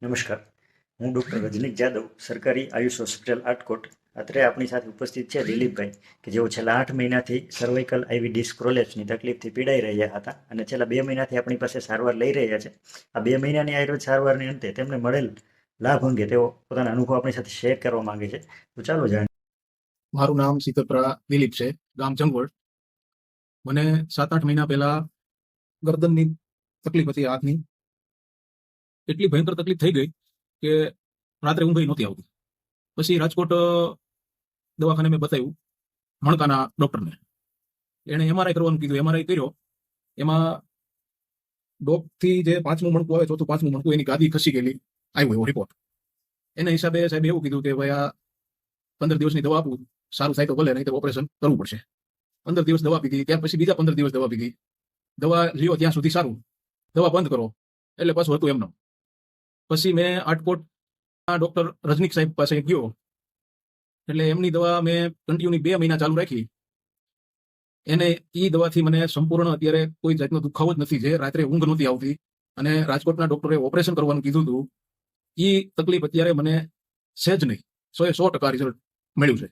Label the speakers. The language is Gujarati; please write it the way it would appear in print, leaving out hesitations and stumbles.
Speaker 1: નમસ્કાર, હું ડૉક્ટર રજનીક જાદવ, સરકારી આયુષ હોસ્પિટલ આટકોટ. અત્રે આપણી સાથે ઉપસ્થિત છે દિલીપભાઈ, કે જેઓ છેલ્લા 8 મહિનાથી સર્વાઇકલ આઈવી ડિસ્ક પ્રોલેપ્સની તકલીફથી પીડાઈ રહ્યા હતા અને છેલ્લા 2 મહિનાથી આપણી પાસે સારવાર લઈ રહ્યા છે. આ 2 મહિનાની આયુર્વેદ સારવારની અંતે તેમને મળેલ લાભ અંગે તેઓ પોતાના અનુભવ આપણી સાથે શેર કરવા માંગે છે. તો ચાલો જાણીએ.
Speaker 2: મારું નામ સિતરપરા દિલીપ છે, ગામ જંગવડ. મને 7-8 મહિના પહેલા ગરદનની તકલીફ હતી, હાથની. એટલી ભયંકર તકલીફ થઈ ગઈ કે રાત્રે ઊંઘ નહોતી આવતી. પછી રાજકોટ દવાખાને મેં બતાવ્યું, મણકાના ડોક્ટરને. એણે એમઆરઆઈ કરવાનું કીધું. એમઆરઆઈ કર્યો. એમાં ડોકથી જે 5મું મણકું આવે, 4થું 5મું મણકું, એની ગાદી ખસી ગયેલી આવ્યો એવો રિપોર્ટ. એના હિસાબે સાહેબ એવું કીધું કે ભાઈ આ 15 દિવસની દવા આપું, સારું થાય તો ભલે, નહીં તો ઓપરેશન કરવું પડશે. 15 દિવસ દવા પીધી. ત્યાર પછી બીજા 15 દિવસ દવા પીધી. દવા લ્યો ત્યાં સુધી સારું, દવા બંધ કરો એટલે પાછું હતું એમનો. પછી મેં આટકોટ ડોક્ટર રજનીક સાહેબ પાસે ગયો. એટલે એમની દવા મેં કન્ટિન્યુ 2 મહિના ચાલુ રાખી. એને એ દવાથી મને સંપૂર્ણ અત્યારે કોઈ જાતનો દુખાવો જ નથી. જે રાત્રે ઊંઘ નહોતી આવતી અને રાજકોટના ડોક્ટરે ઓપરેશન કરવાનું કીધું હતું, એ તકલીફ અત્યારે મને સહેજ નહીં, 100% રિઝલ્ટ મળ્યું છે.